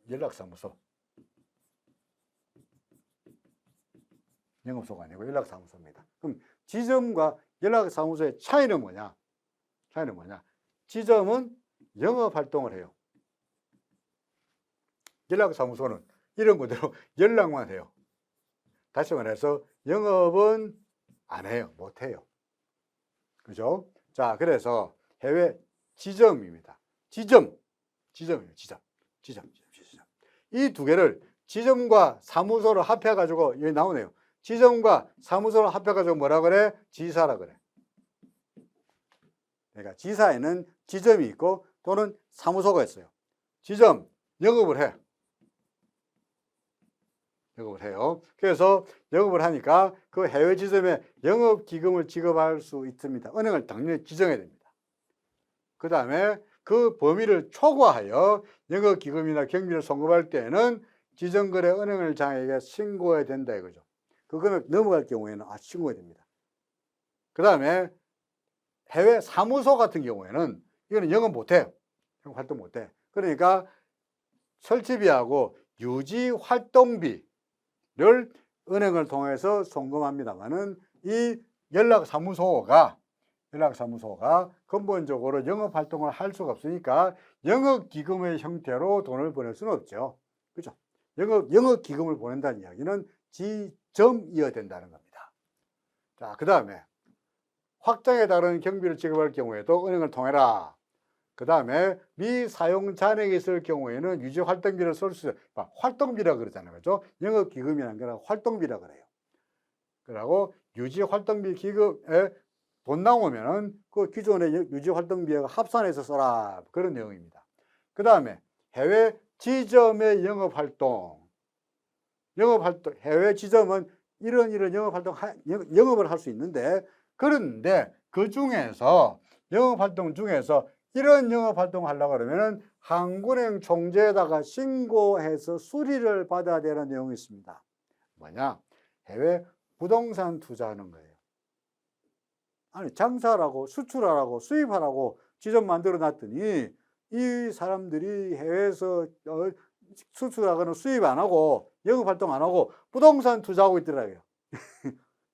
연락사무소. 영업소가 아니고 연락사무소입니다. 그럼 지점과 연락사무소의 차이는 뭐냐? 지점은 영업활동을 해요. 연락사무소는 이런 그대로 연락만 해요. 다시 말해서 영업은 안 해요. 못 해요. 그죠? 자, 그래서 해외 지점입니다. 지점이에요. 지점. 이 두 개를 지점과 사무소를 합해가지고 여기 나오네요. 지점과 사무소를 합해가지고 뭐라 그래? 지사라 그래. 그러니까 지사에는 지점이 있고 또는 사무소가 있어요. 지점, 영업을 해. 영업을 해요. 그래서 영업을 하니까 그 해외 지점에 영업기금을 지급할 수 있습니다. 은행을 당연히 지정해야 됩니다. 그 다음에 그 범위를 초과하여 영업기금이나 경비를 송금할 때는 지정거래은행장에게 신고해야 된다 이거죠. 그 금액 넘어갈 경우에는 신고해야 됩니다. 그 다음에 해외 사무소 같은 경우에는 이거는 영업 못해요. 영업 활동 못해. 그러니까 설치비하고 유지 활동비를 은행을 통해서 송금합니다만은 이 연락사무소가 근본적으로 영업 활동을 할 수가 없으니까 영업기금의 형태로 돈을 보낼 수는 없죠. 그죠? 영업기금을 보낸다는 이야기는 지점이어야 된다는 겁니다. 자, 그 다음에 확장에 따른 경비를 지급할 경우에도 은행을 통해라. 그 다음에 미사용 잔액이 있을 경우에는 유지 활동비를 쓸 수 있어요. 활동비라 그러잖아요. 그죠? 영업기금이라는 게 활동비라 그래요. 그리고 유지 활동비 기금에 돈 나오면은 그 기존의 유지 활동비하고 합산해서 써라. 그런 내용입니다. 그 다음에 해외 지점의 해외 지점은 이런 영업을 할 수 있는데, 그런데 그 중에서 영업활동 중에서 이런 영업활동을 하려고 그러면은 한국은행 총재에다가 신고해서 수리를 받아야 되는 내용이 있습니다. 뭐냐? 해외 부동산 투자하는 거예요. 아니, 장사하라고, 수출하라고, 수입하라고 지점 만들어 놨더니 이 사람들이 해외에서 수출하거나 수입 안 하고 영업활동 안 하고 부동산 투자하고 있더라고요.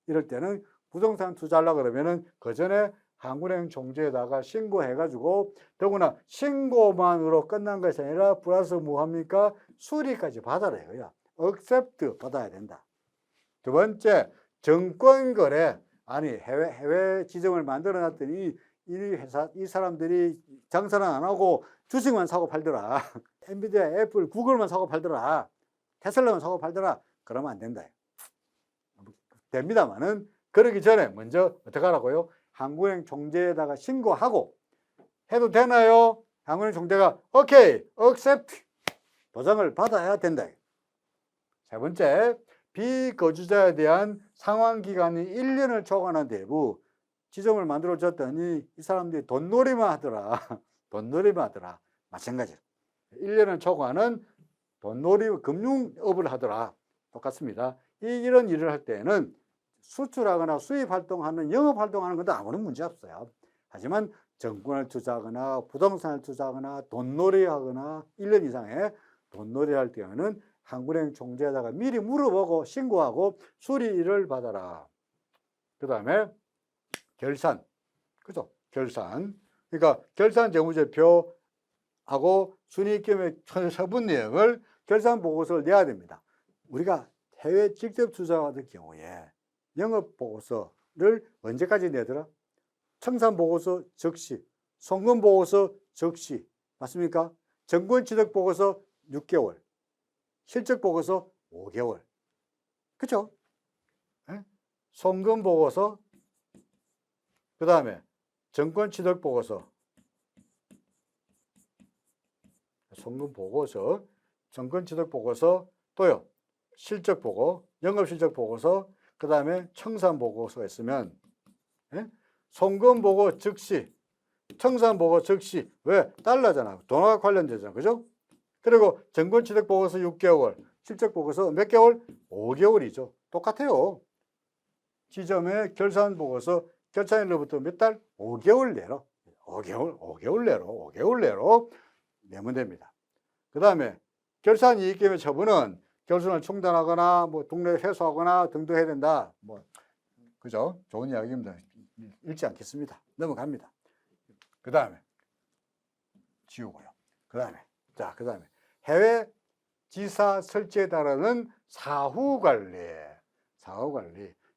이럴 때는 부동산 투자하려고 그러면은 그 전에 한국은행 총재에다가 신고해가지고, 더구나 신고만으로 끝난 것이 아니라 플러스 뭐합니까? 수리까지 받아라 이거야. 억셉트 받아야 된다. 두 번째, 정권거래. 아니, 해외 지점을 만들어 놨더니 이 사람들이 장사는 안 하고 주식만 사고 팔더라. 엔비디아, 애플, 구글만 사고 팔더라. 테슬라만 사고 팔더라. 그러면 안 된다. 됩니다만은 그러기 전에 먼저 어떻게 하라고요? 한국은행 총재에다가 신고하고 해도 되나요? 한국은행 총재가 오케이, accept 도장을 받아야 된다. 세 번째, 비거주자에 대한 상환기간이 1년을 초과한 대부 지점을 만들어줬더니 이 사람들이 돈놀이만 하더라. 마찬가지로 1년을 초과하는 돈놀이 금융업을 하더라. 똑같습니다. 이런 일을 할 때는 수출하거나 수입활동하는 영업활동하는 것도 아무런 문제 없어요. 하지만 정권을 투자하거나 부동산을 투자하거나 돈놀이하거나 1년 이상의 돈놀이 할 때는 한국은행 총재에다가 미리 물어보고 신고하고 수리를 받아라. 그 다음에 결산. 그죠? 결산. 그러니까 결산 재무제표하고 순이익금의 처분 내역을 결산 보고서를 내야 됩니다. 우리가 해외 직접 투자 같은 경우에 영업 보고서를 언제까지 내더라? 청산 보고서 적시, 송금 보고서 적시. 맞습니까? 정권 취득 보고서 6개월. 실적 보고서 5개월. 그죠? 네? 송금 보고서, 그 다음에 정권 취득 보고서, 송금 보고서, 정권 취득 보고서, 또요, 실적 보고, 영업 실적 보고서, 그 다음에 청산 보고서가 있으면, 예? 송금 보고 즉시, 청산 보고 즉시. 왜? 달러잖아. 돈과 관련되잖아. 그죠? 그리고 정권 취득 보고서 6개월, 실적 보고서 몇 개월? 5개월이죠. 똑같아요. 지점의 결산 보고서 결산일로부터 몇 달? 5개월 내로. 5개월 내로 내면 됩니다. 그 다음에 결산이익금의 처분은 결손을 충당하거나 뭐 동네 회수하거나 등등 해야 된다. 뭐 그죠? 좋은 이야기입니다. 읽지 않겠습니다. 넘어갑니다. 그 다음에 지우고요. 그 다음에 해외 지사 설치에 따르는 사후 관리.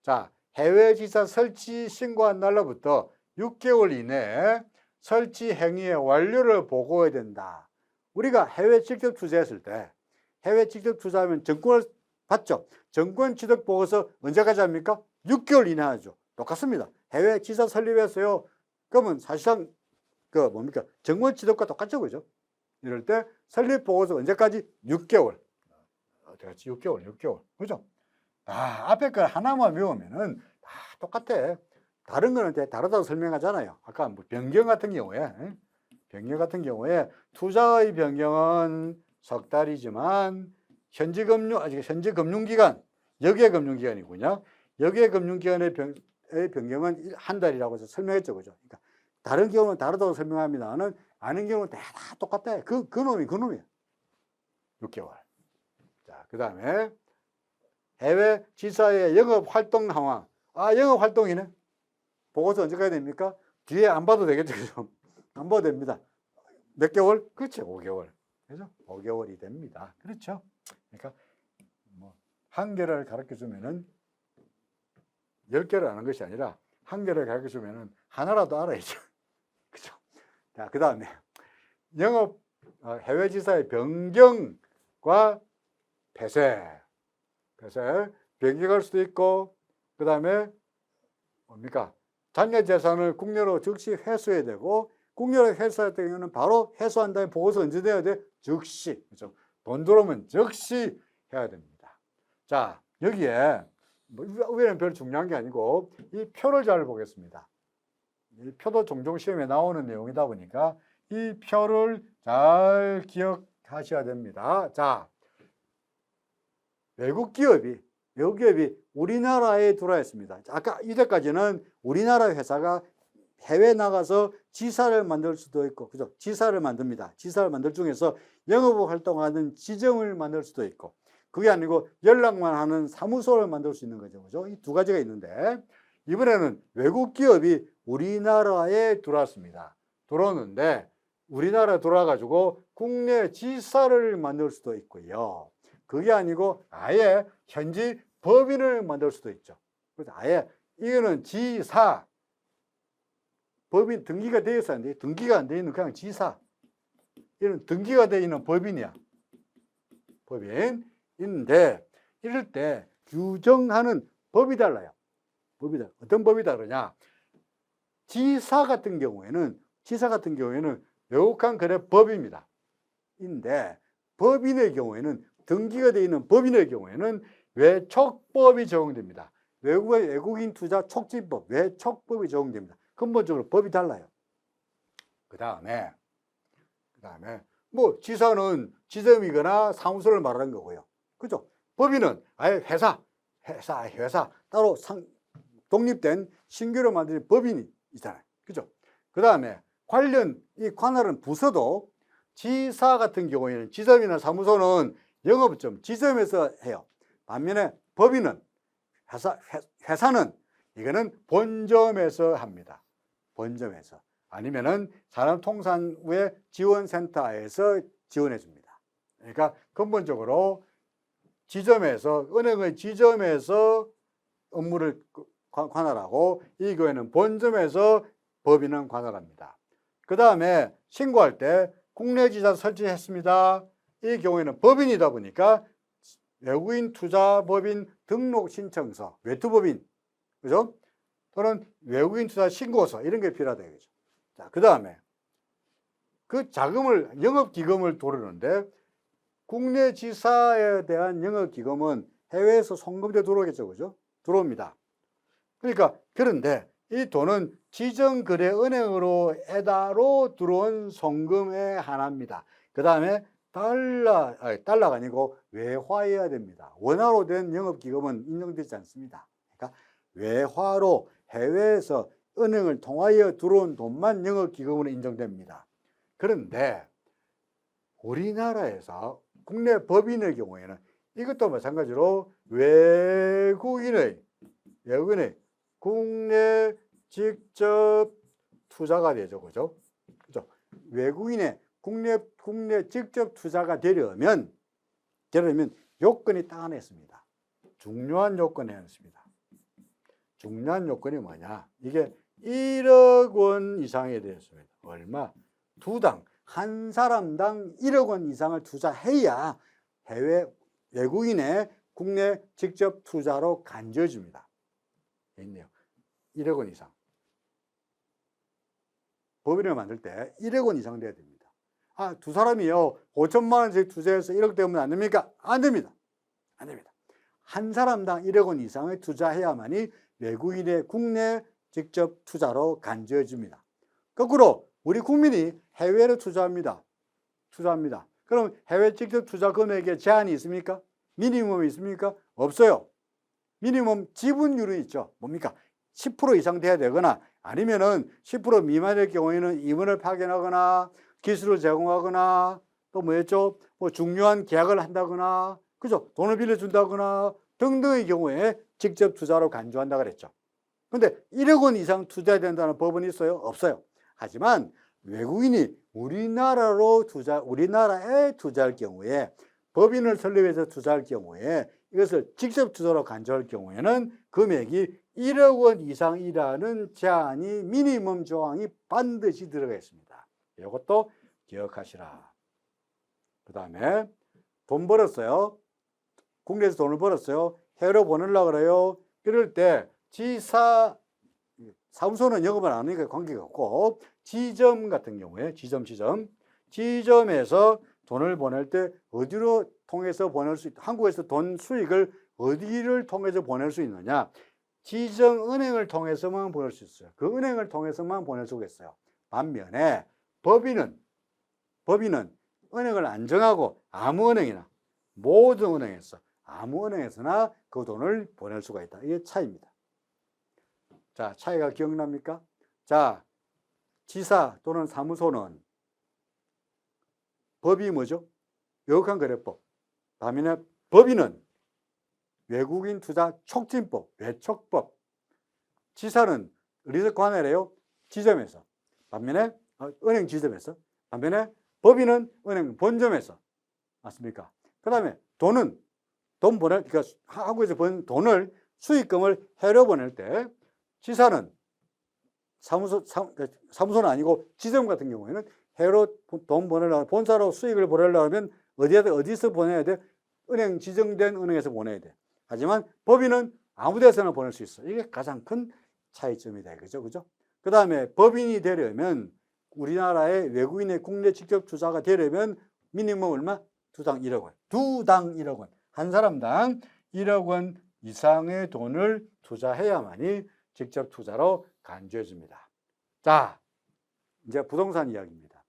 자, 해외 지사 설치 신고한 날로부터 6개월 이내에 설치 행위의 완료를 보고해야 된다. 우리가 해외 직접 투자했을 때, 해외 직접 투자하면 정권을 받죠. 정권 취득 보고서 언제까지 합니까? 6개월 이내 하죠. 똑같습니다. 해외 지사 설립했어요. 그러면 사실상 정권 취득과 똑같죠, 그죠? 이럴 때 설립 보고서 언제까지? 6개월. 어떻게 6개월. 그죠? 앞에 걸 하나만 외우면은 다 똑같아. 다른 거는 다르다고 설명하잖아요. 아까 뭐 변경 같은 경우에 투자의 변경은 석 달이지만 현지 금융기관, 역외 금융기관이군요. 역외 금융기관의 변경은 한 달이라고 해서 설명했죠, 그죠? 그러니까 다른 경우는 다르다고 설명합니다는 아는 경우는 다 똑같아. 그 놈이야. 6개월. 자, 그 다음에 해외 지사의 영업 활동 상황. 영업 활동이네. 보고서 언제까지 됩니까? 뒤에 안 봐도 되겠죠. 안 봐도 됩니다. 몇 개월? 그렇죠. 5개월. 그죠? 5개월이 됩니다. 그렇죠. 그러니까 뭐 한 개를 가르쳐 주면은 10개를 아는 것이 아니라 한 개를 가르쳐 주면은 하나라도 알아야죠. 그죠? 자, 그 다음에 영업 해외 지사의 변경과 폐쇄. 변경할 수도 있고, 그 다음에 뭡니까? 잔여 재산을 국내로 즉시 회수해야 되고, 국내로 회수할 때는 바로 회수한 다음에 보고서 언제 내야 돼? 즉시. 그렇죠? 돈 들어오면 즉시 해야 됩니다. 자, 여기에 의외는 별로 중요한 게 아니고 이 표를 잘 보겠습니다. 이 표도 종종 시험에 나오는 내용이다 보니까 이 표를 잘 기억하셔야 됩니다. 자, 외국 기업이 우리나라에 들어와 있습니다. 아까 이때까지는 우리나라 회사가 해외 나가서 지사를 만들 수도 있고, 그죠? 지사를 만듭니다. 지사를 만들 중에서 영업 활동하는 지점을 만들 수도 있고, 그게 아니고 연락만 하는 사무소를 만들 수 있는 거죠. 그죠? 이 두 가지가 있는데, 이번에는 외국 기업이 우리나라에 들어왔습니다. 들어오는데, 우리나라에 들어와가지고 국내 지사를 만들 수도 있고요. 그게 아니고 아예 현지 법인을 만들 수도 있죠. 그래서 아예 이거는 지사, 법인 등기가 되어 있어야 하는데 등기가 안 되어 있는 그냥 지사. 이런 등기가 되어 있는 법인이야. 법인인데 이럴 때 규정하는 법이 달라요. 어떤 법이 다르냐? 지사 같은 경우에는 외국한 거래법입니다. 인데 법인의 경우에는 등기가 되어 있는 법인의 경우에는 외척법이 적용됩니다. 외국인 투자 촉진법, 외척법이 적용됩니다. 근본적으로 법이 달라요. 그 다음에 뭐 지사는 지점이거나 사무소를 말하는 거고요. 그죠? 법인은 아예 회사 따로 독립된 신규로 만든 법인이 있잖아요. 그죠? 그 다음에 관할은 부서도 지사 같은 경우에는 지점이나 사무소는 영업점, 지점에서 해요. 반면에 법인은 회사는 이거는 본점에서 합니다. 본점에서. 아니면은 산업통상부의 지원센터에서 지원해 줍니다. 그러니까 근본적으로 은행의 지점에서 업무를 관할하고 이 경우에는 본점에서 법인은 관할합니다. 그 다음에 신고할 때 국내 지사 설치했습니다. 이 경우에는 법인이다 보니까 외국인 투자법인 등록 신청서, 외투법인, 그죠? 또는 외국인 투자 신고서 이런 게 필요하다 이거죠. 자, 그 다음에 그 영업기금을 도르는데 국내 지사에 대한 영업기금은 해외에서 송금돼 들어오겠죠, 그죠? 들어옵니다. 그런데 이 돈은 지정거래은행으로 에다로 들어온 송금에 한합니다. 그 다음에 달러가 아니고 외화여야 됩니다. 원화로 된 영업기금은 인정되지 않습니다. 그러니까 외화로 해외에서 은행을 통하여 들어온 돈만 영업기금으로 인정됩니다. 그런데 우리나라에서 국내 법인의 경우에는 이것도 마찬가지로 외국인의 국내 직접 투자가 되죠. 그죠? 그죠? 외국인의 국내 직접 투자가 되려면 요건이 딱 하나 있습니다. 중요한 요건이 하나 있습니다. 중요한 요건이 뭐냐? 이게 1억 원 이상이 되었습니다. 얼마? 한 사람당 1억 원 이상을 투자해야 외국인의 국내 직접 투자로 간주해줍니다. 있네요. 1억 원 이상. 법인을 만들 때 1억 원 이상 돼야 됩니다. 두 사람이요 5천만 원씩 투자해서 1억 되면 안 됩니까? 안 됩니다. 안 됩니다. 한 사람당 1억 원 이상을 투자해야만이 외국인의 국내 직접 투자로 간주해 줍니다. 거꾸로 우리 국민이 해외로 투자합니다. 그럼 해외 직접 투자 금액에 제한이 있습니까? 미니멈이 있습니까? 없어요. 미니멈 지분율이 있죠. 뭡니까? 10% 이상 돼야 되거나 아니면은 10% 미만일 경우에는 임원을 파견하거나 기술을 제공하거나 또 뭐였죠? 중요한 계약을 한다거나 그죠? 돈을 빌려준다거나 등등의 경우에 직접 투자로 간주한다 그랬죠. 근데 1억 원 이상 투자해야 된다는 법은 있어요? 없어요. 하지만 외국인이 우리나라에 투자할 경우에 법인을 설립해서 투자할 경우에 이것을 직접 투자로 간주할 경우에는 금액이 1억 원 이상이라는 제한이 미니멈 조항이 반드시 들어가 있습니다. 이것도 기억하시라. 그 다음에 돈 벌었어요. 국내에서 돈을 벌었어요. 해외로 보내려고 그래요. 이럴 때 사무소는 영업을 안 하니까 관계가 없고 지점 같은 경우에 지점에서 돈을 보낼 때 어디로 통해서 보낼 수 있다. 한국에서 돈 수익을 어디를 통해서 보낼 수 있느냐. 지점 은행을 통해서만 보낼 수 있어요. 그 은행을 통해서만 보낼 수가 있어요. 반면에 법인은 은행을 안 정하고 아무 은행이나 모든 은행에서 아무 은행에서나 그 돈을 보낼 수가 있다. 이게 차이입니다. 자, 차이가 기억납니까? 자, 지사 또는 사무소는 법이 뭐죠? 외국환거래법. 반면에 법인은 외국인 투자 촉진법, 외촉법. 지사는 어디서 관할해요? 지점에서. 반면에 은행 지점에서. 반면에 법인은 은행 본점에서. 맞습니까? 그 다음에 그러니까 한국에서 번 돈을 수익금을 해외로 보낼 때 지사는 사무소는 아니고 지점 같은 경우에는 해외로 돈 보내려면 본사로 수익을 보내려면 어디서 보내야 돼? 은행 지정된 은행에서 보내야 돼. 하지만 법인은 아무 데서나 보낼 수 있어. 이게 가장 큰 차이점이다. 그죠? 그 다음에 법인이 되려면 우리나라의 외국인의 국내 직접 투자가 되려면 미니멈 얼마? 두당 1억 원. 두당 1억 원. 한 사람당 1억 원 이상의 돈을 투자해야만이 직접 투자로 간주해 줍니다. 자, 이제 부동산 이야기입니다.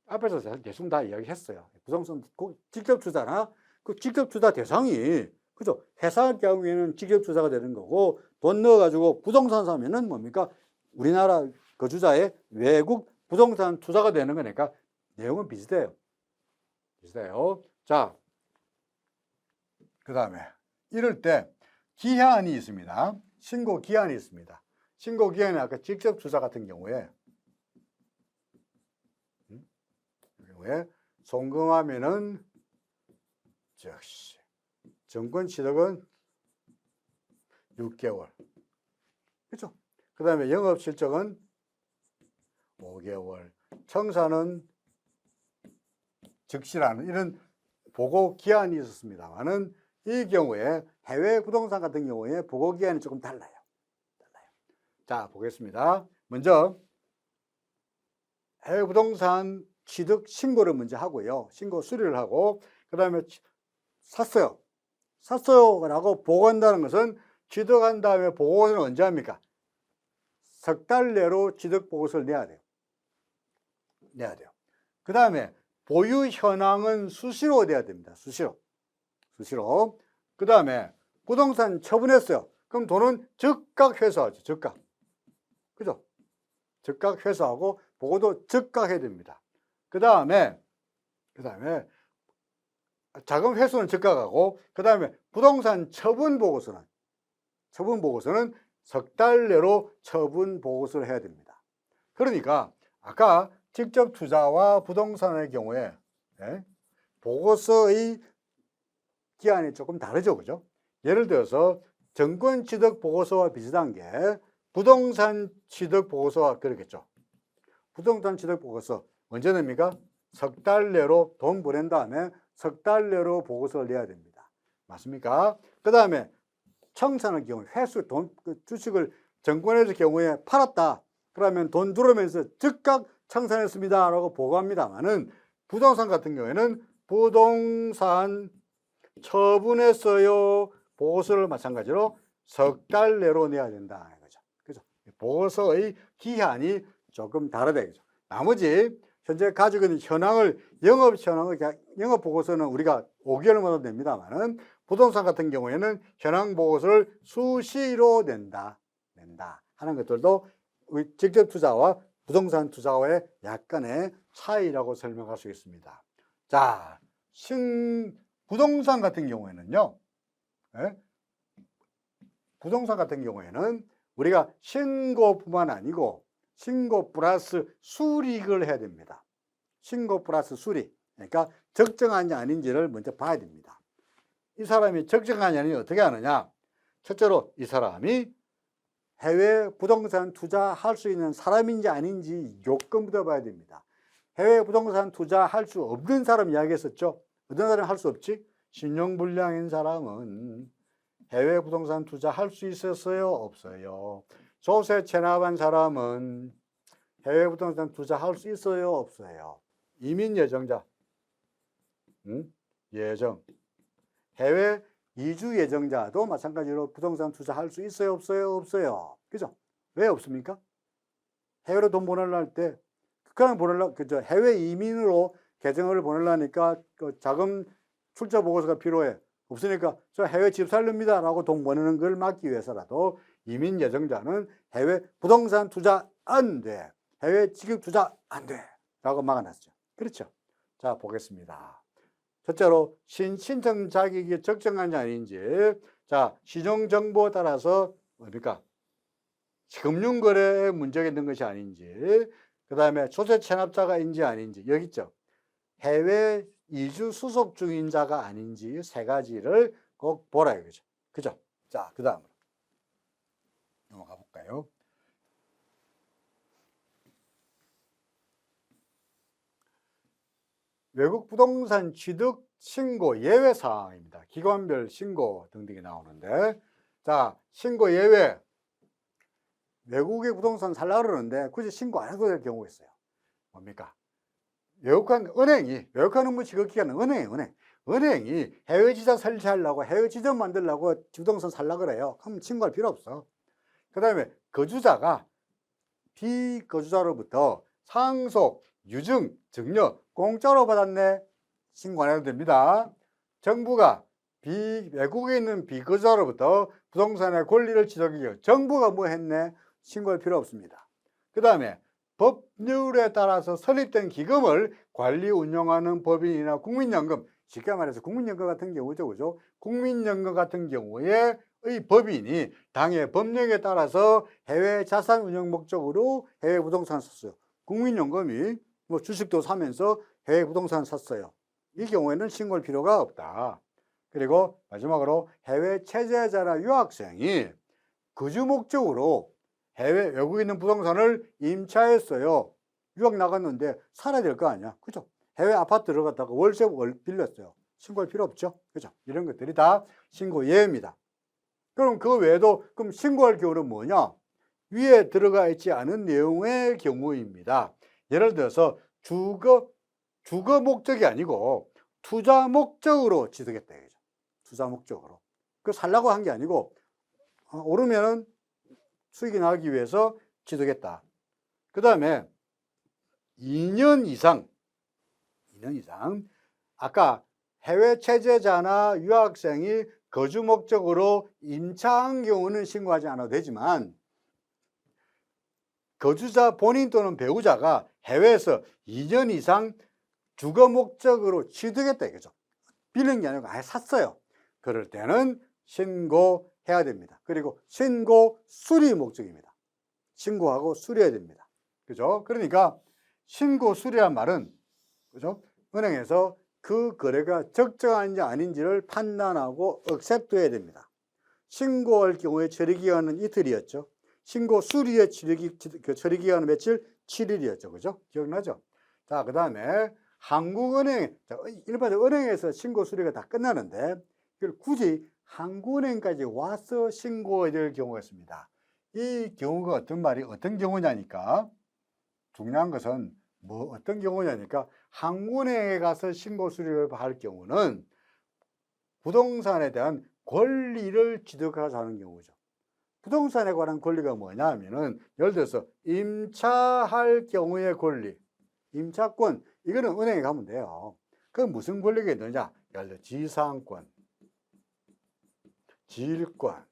앞에서 대충 다 이야기했어요. 부동산 직접 투자나 그 직접 투자 대상이 그죠? 회사 경우에는 직접 투자가 되는 거고 돈 넣어가지고 부동산 사면은 뭡니까? 우리나라 거주자의 외국 부동산 투자가 되는 거니까 내용은 비슷해요. 자, 그 다음에 이럴 때 기한이 있습니다. 신고 기한이 있습니다. 신고 기한이 아까 직접 투자 같은 경우에 송금하면은 즉시 정권 취득은 6개월. 그렇죠? 그 다음에 영업 실적은 5개월. 청산은 즉시라는 이런 보고 기한이 있었습니다만은 이 경우에 해외 부동산 같은 경우에 보고 기한이 조금 달라요. 자, 보겠습니다. 먼저 해외 부동산 취득 신고를 먼저 하고요. 신고 수리를 하고 그 다음에 샀어요라고 보고한다는 것은 취득한 다음에 보고서는 언제 합니까? 석 달 내로 취득 보고서를 내야 돼요. 그 다음에 보유 현황은 수시로 돼야 됩니다. 수시로. 그 다음에 부동산 처분했어요. 그럼 돈은 즉각 회수하죠. 즉각. 그죠? 즉각 회수하고 보고도 즉각 해야 됩니다. 그 다음에 자금 회수는 즉각하고 그다음에 부동산 처분 보고서는 석 달 내로 처분 보고서를 해야 됩니다. 그러니까 아까 직접 투자와 부동산의 경우에 보고서의 기한이 조금 다르죠, 그죠? 예를 들어서 정권 취득 보고서와 비슷한 게 부동산 취득 보고서와 그러겠죠. 부동산 취득 보고서 언제 냅니까? 석 달 내로 돈 보낸 다음에 석 달 내로 보고서를 내야 됩니다. 맞습니까? 그 다음에 청산의 경우 회수 주식을 정권에서 경우에 팔았다. 그러면 돈 들어오면서 즉각 청산했습니다 라고 보고합니다만은 부동산 같은 경우에는 부동산 처분했어요 보고서를 마찬가지로 석 달 내로 내야 된다 이거죠. 그죠? 보고서의 기한이 조금 다르다 이거죠. 나머지 현재 가지고 있는 영업 보고서는 우리가 5개월마다 냅니다만은 부동산 같은 경우에는 현황 보고서를 수시로 낸다 하는 것들도 직접 투자와 부동산 투자와의 약간의 차이라고 설명할 수 있습니다. 자, 부동산 같은 경우에는요, 부동산 같은 경우에는 우리가 신고뿐만 아니고 신고 플러스 수리를 해야 됩니다. 신고 플러스 수리. 그러니까 적정한지 아닌지를 먼저 봐야 됩니다. 이 사람이 적정한지 아닌지 어떻게 아느냐? 첫째로 이 사람이 해외 부동산 투자할 수 있는 사람인지 아닌지 요건부터 봐야 됩니다. 해외 부동산 투자할 수 없는 사람 이야기했었죠. 어떤 사람이 할 수 없지? 신용불량인 사람은 해외 부동산 투자할 수 있었어요? 없어요? 조세 체납한 사람은 해외 부동산 투자할 수 있어요? 없어요? 이민 예정자, 예정, 해외 이주 예정자도 마찬가지로 부동산 투자할 수 있어요? 없어요? 없어요? 그죠? 왜 없습니까? 해외로 돈 보내려 할 때, 그냥 그죠? 해외 이민으로 계정을 보내려니까 그 자금 출처 보고서가 필요해. 없으니까 저 해외 집 살렵니다 라고 돈 보내는 걸 막기 위해서라도 이민 예정자는 해외 부동산 투자 안 돼. 해외 직업 투자 안 돼. 라고 막아놨죠. 그렇죠? 자, 보겠습니다. 첫째로 신청 자격이 적정한지 아닌지, 자, 신용정보에 따라서 뭡니까? 금융거래에 문제가 있는 것이 아닌지, 그 다음에 조세 체납자가인지 아닌지, 여기 있죠. 해외 이주 수속 중인 자가 아닌지 세 가지를 꼭 보라 이거죠. 그죠? 자, 그 다음으로 넘어가 볼까요? 외국 부동산 취득 신고 예외 사항입니다. 기관별 신고 등등이 나오는데, 자, 신고 예외. 외국의 부동산 살라 그러는데 굳이 신고 안 해도 될 경우가 있어요. 뭡니까? 외국한 외국한 업무 취득 기관은 은행이 해외 지사 설치하려고 해외 지점 만들려고 부동산 살라 그래요. 그럼 신고할 필요 없어. 그 다음에 거주자가 비거주자로부터 상속, 유증, 증여 공짜로 받았네. 신고 안 해도 됩니다. 정부가 외국에 있는 비거주자로부터 부동산의 권리를 취득하기 정부가 뭐 했네. 신고할 필요 없습니다. 그 다음에 법률에 따라서 설립된 기금을 관리 운영하는 법인이나 국민연금, 쉽게 말해서 국민연금 같은 경우죠, 그죠? 국민연금 같은 경우에 의 법인이 당의 법령에 따라서 해외 자산 운영 목적으로 해외 부동산 샀어요. 국민연금이 뭐 주식도 사면서 해외 부동산 샀어요. 이 경우에는 신고할 필요가 없다. 그리고 마지막으로 해외 체제자나 유학생이 거주 목적으로 해외 외국에 있는 부동산을 임차했어요. 유학 나갔는데 살아야 될 거 아니야. 그죠? 해외 아파트 들어갔다가 월세 빌렸어요. 신고할 필요 없죠. 그죠? 이런 것들이 다 신고 예외입니다. 그럼 그 외에도 그럼 신고할 경우는 뭐냐? 위에 들어가 있지 않은 내용의 경우입니다. 예를 들어서 주거 목적이 아니고 투자 목적으로 취득했다. 그죠? 투자 목적으로. 그 살라고 한 게 아니고 오르면은 수익이 나기 위해서 취득했다. 그 다음에 2년 이상 아까 해외 체제자나 유학생이 거주 목적으로 임차한 경우는 신고하지 않아도 되지만 거주자 본인 또는 배우자가 해외에서 2년 이상 주거 목적으로 취득했다 이거죠. 빌린 게 아니고 아예 샀어요. 그럴 때는 신고해야 됩니다. 그리고 신고 수리 목적입니다. 신고하고 수리해야 됩니다. 그죠? 그러니까 신고 수리란 말은, 그죠? 은행에서 그 거래가 적정한지 아닌지를 판단하고 억셉트해야 됩니다. 신고할 경우에 처리기간은 이틀이었죠. 신고 수리의 처리기간은 며칠? 7일이었죠. 그죠? 기억나죠? 자, 그 다음에 한국은행, 일반적으로 은행에서 신고 수리가 다 끝나는데 이걸 굳이 한국은행까지 와서 신고해야 될 경우가 있습니다. 이 경우가 어떤 경우냐니까, 중요한 것은 어떤 경우냐니까, 한국은행에 가서 신고 수리를 할 경우는 부동산에 대한 권리를 취득하자 하는 경우죠. 부동산에 관한 권리가 뭐냐 하면은, 예를 들어서 임차할 경우의 권리, 임차권, 이거는 은행에 가면 돼요. 그 무슨 권리가 있느냐? 예를 들어 지상권, 질권,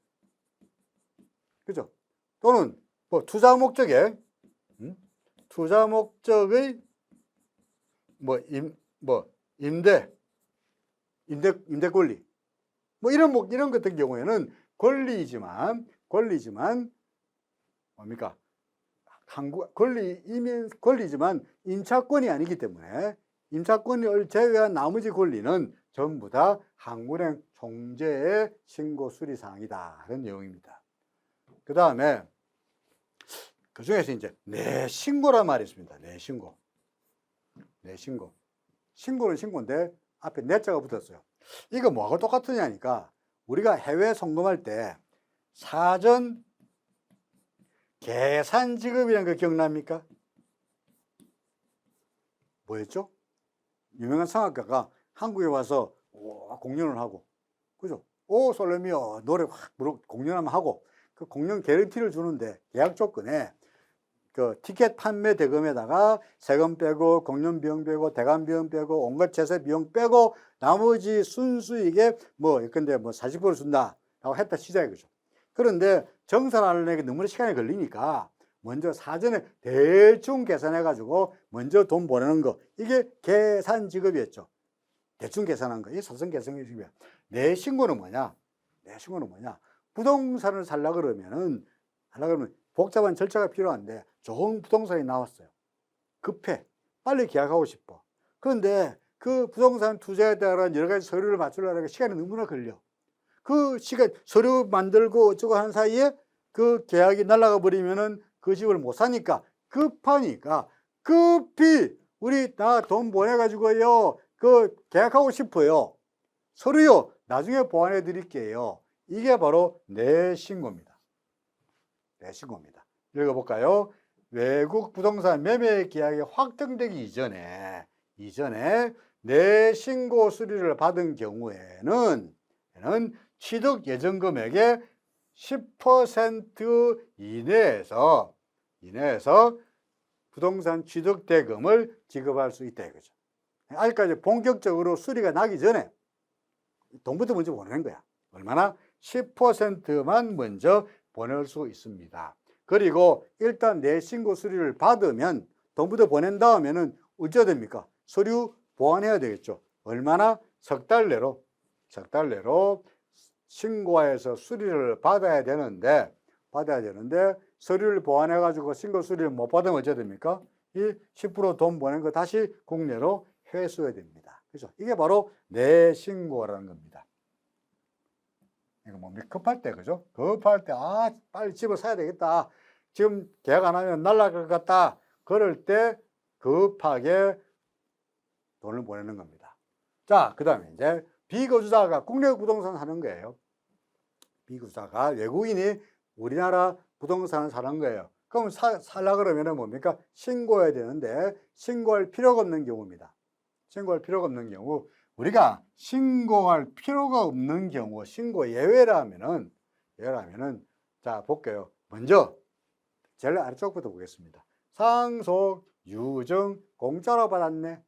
그죠? 또는 뭐 투자 목적의 임대 권리, 뭐 이런 같은 경우에는 권리지만 뭡니까? 권리지만 임차권이 아니기 때문에 임차권을 제외한 나머지 권리는 전부 다 한국은행 총재의 신고 수리 사항이다. 그런 내용입니다. 그 다음에 그 중에서 이제 내신고란 말이 있습니다. 내신고. 신고는 신고인데 앞에 내자가 붙었어요. 이거 뭐하고 똑같으냐니까, 우리가 해외 송금할 때 사전 계산 지급이라는 거 기억납니까? 뭐였죠? 유명한 성악가가 한국에 와서 공연을 하고, 그죠? 오 솔레미오 노래 확 공연하면 하고, 그 공연 개런티를 주는데 계약 조건에 그 티켓 판매 대금에다가 세금 빼고 공연 비용 빼고 대관 비용 빼고 온갖 제세 비용 빼고 나머지 순수익에 근데 40% 준다라고 했다 치자 이거죠. 그런데 정산하는 게 너무 시간이 걸리니까 먼저 사전에 대충 계산해 가지고 먼저 돈 보내는 거, 이게 계산 지급이었죠. 대충 계산한 거, 이 사전 계산 지급이야. 내신고는 뭐냐? 부동산을 살려고 그러면 복잡한 절차가 필요한데 좋은 부동산이 나왔어요. 급해. 빨리 계약하고 싶어. 그런데 그 부동산 투자에 따른 여러 가지 서류를 맞추려고 시간이 너무나 걸려. 그 시간, 서류 만들고 어쩌고 하는 사이에 그 계약이 날아가 버리면은 그 집을 못 사니까, 급하니까 급히 우리 나 돈 보내가지고요, 그 계약하고 싶어요. 서류요, 나중에 보완해 드릴게요. 이게 바로 내신고입니다. 읽어볼까요? 외국 부동산 매매 계약이 확정되기 이전에 내신고 수리를 받은 경우에는 취득 예정 금액의 10% 이내에서 부동산 취득 대금을 지급할 수 있다 이거죠. 아직까지 본격적으로 수리가 나기 전에 돈부터 먼저 보내는 거야. 얼마나? 10%만 먼저 보낼 수 있습니다. 그리고 일단 내신고 수리를 받으면 돈부터 보낸 다음에는 어찌해야 됩니까? 서류 보완해야 되겠죠. 얼마나? 석 달 내로 신고해서 수리를 받아야 되는데 서류를 보완해 가지고 신고 수리를 못 받으면 어찌해야 됩니까? 이 10% 돈 보낸 거 다시 국내로 회수해야 됩니다. 그죠? 이게 바로 내신고라는 겁니다. 이거 뭡니까? 급할 때, 그죠? 급할 때, 빨리 집을 사야 되겠다. 지금 계약 안 하면 날아갈 것 같다. 그럴 때 급하게 돈을 보내는 겁니다. 자, 그 다음에 이제 비거주자가 국내 부동산 사는 거예요. 비거주자가 외국인이 우리나라 부동산을 사는 거예요. 그럼 살라 그러면 뭡니까? 신고해야 되는데 신고할 필요가 없는 경우입니다. 신고할 필요가 없는 경우, 우리가 신고할 필요가 없는 경우, 신고 예외라면은 자, 볼게요. 먼저 제일 아래쪽부터 보겠습니다. 상속, 유증, 공짜로 받았네.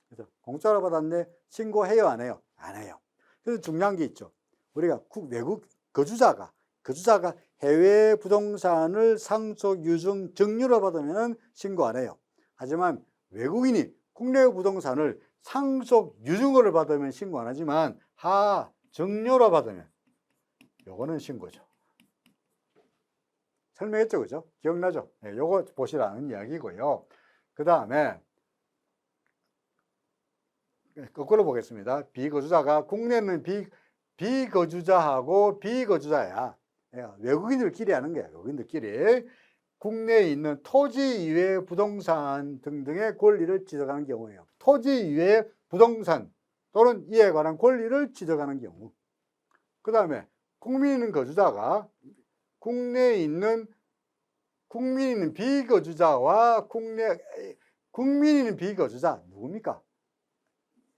그래서 공짜로 받았네. 신고해요, 안 해요? 안 해요. 그래서 중요한 게 있죠. 우리가 외국 거주자가 해외 부동산을 상속, 유증, 증류로 받으면 신고 안 해요. 하지만 외국인이 국내 부동산을 상속 유증을 받으면 신고 안 하지만 하정료로 받으면 요거는 신고죠. 설명했죠, 그죠? 기억나죠? 네, 요거 보시라는 이야기고요. 그 다음에 거꾸로 보겠습니다. 비거주자가 국내는 비거주자하고 비거주자야. 외국인들끼리 하는 거야. 외국인들끼리 국내에 있는 토지 이외의 부동산 등등의 권리를 지적하는 경우예요. 토지 이외의 부동산 또는 이에 관한 권리를 지적하는 경우. 그 다음에 국민인 거주자가 국내에 있는 국민인 비거주자와 국민인 비거주자 누굽니까?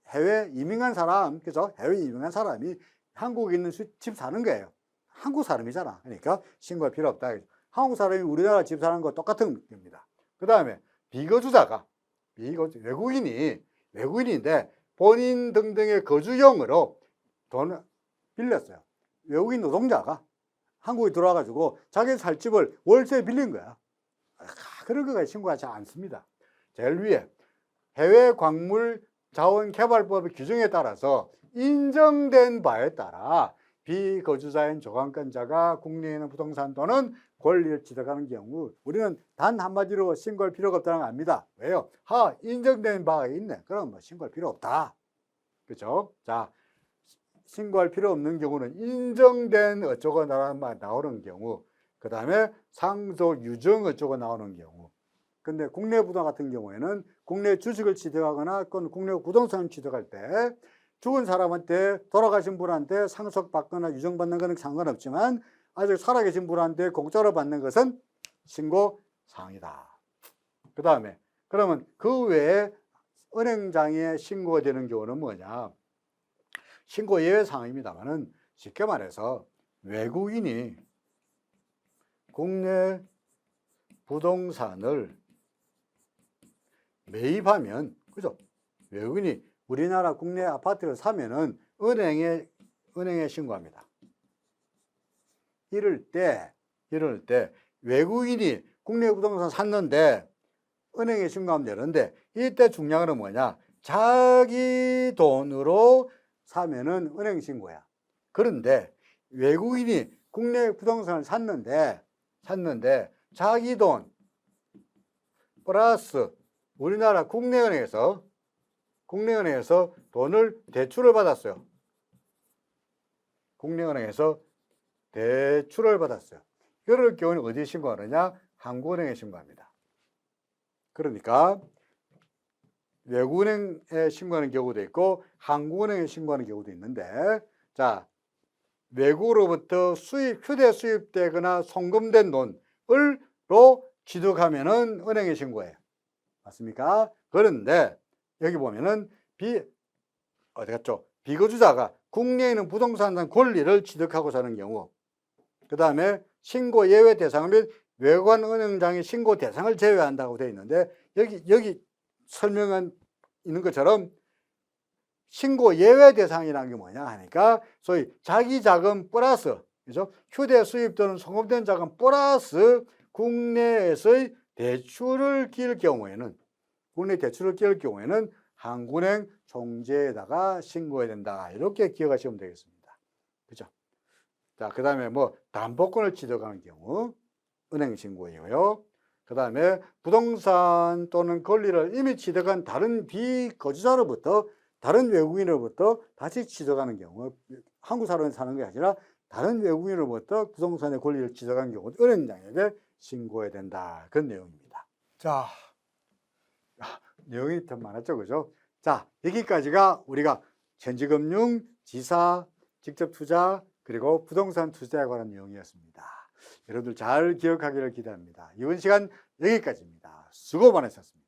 해외 이민한 사람, 그죠? 해외 이민한 사람이 한국에 있는 집 사는 거예요. 한국 사람이잖아. 그러니까 신고할 필요 없다. 한국 사람이 우리나라 집 사는 거 똑같은 겁니다. 그 다음에 비거주자가 외국인인데 본인 등등의 거주용으로 돈을 빌렸어요. 외국인 노동자가 한국에 들어와가지고 자기 살 집을 월세에 빌린 거야. 그런 거가 신고하지 않습니다. 제일 위에 해외 광물 자원개발법의 규정에 따라서 인정된 바에 따라 비거주자인 조강권자가 국내에 있는 부동산 또는 권리를 지적하는 경우 우리는 단 한마디로 신고할 필요가 없다는 거 압니다. 왜요? 인정된 바가 있네. 그럼 뭐 신고할 필요 없다. 그렇죠? 자, 신고할 필요 없는 경우는 인정된 어쩌고 나오는 경우, 그 다음에 상속 유증 어쩌고 나오는 경우. 근데 국내 부동산 같은 경우에는 국내 주식을 취득하거나 국내 부동산을 취득할 때 죽은 사람한테 돌아가신 분한테 상속받거나 유증받는 것은 상관없지만 아직 살아계신 분한테 공짜로 받는 것은 신고사항이다. 그 다음에 그러면 그 외에 은행장에 신고가 되는 경우는 뭐냐? 신고 예외 사항입니다만은 쉽게 말해서 외국인이 국내 부동산을 매입하면, 그죠? 외국인이 우리나라 국내 아파트를 사면은 은행에 신고합니다. 이럴 때 외국인이 국내 부동산 샀는데 은행에 신고하면 되는데 이때 중요한 건 뭐냐? 자기 돈으로 사면은 은행 신고야. 그런데 외국인이 국내 부동산을 샀는데 자기 돈 플러스 우리나라 국내은행에서 돈을 대출을 받았어요. 국내은행에서 대출을 받았어요. 그럴 경우는 어디에 신고하느냐? 한국은행에 신고합니다. 그러니까 외국은행에 신고하는 경우도 있고 한국은행에 신고하는 경우도 있는데, 자, 외국으로부터 휴대 수입되거나 송금된 돈을로 취득하면은 은행에 신고해요. 맞습니까? 그런데 여기 보면은 어디 갔죠? 비거주자가 국내에 있는 부동산 권리를 취득하고 사는 경우, 그 다음에 신고 예외 대상 및 외관 은행장의 신고 대상을 제외한다고 되어 있는데 여기 설명은 있는 것처럼 신고 예외 대상이라는 게 뭐냐 하니까 소위 자기 자금 플러스, 그죠? 휴대 수입 또는 송금된 자금 플러스 국내에서의 대출을 끼울 경우에는 한국은행 총재에다가 신고해야 된다. 이렇게 기억하시면 되겠습니다. 그죠? 자, 그 다음에 뭐 담보권을 취득하는 경우 은행 신고이고요. 그 다음에 부동산 또는 권리를 이미 취득한 다른 비거주자로부터, 다른 외국인으로부터 다시 취득하는 경우, 한국 사람이 사는 게 아니라 다른 외국인으로부터 부동산의 권리를 취득한 경우 은행장에게 신고해야 된다. 그런 내용입니다. 자, 내용이 더 많았죠, 그죠? 자, 여기까지가 우리가 현지금융, 지사, 직접투자, 그리고 부동산 투자에 관한 내용이었습니다. 여러분들 잘 기억하기를 기대합니다. 이번 시간 여기까지입니다. 수고 많으셨습니다.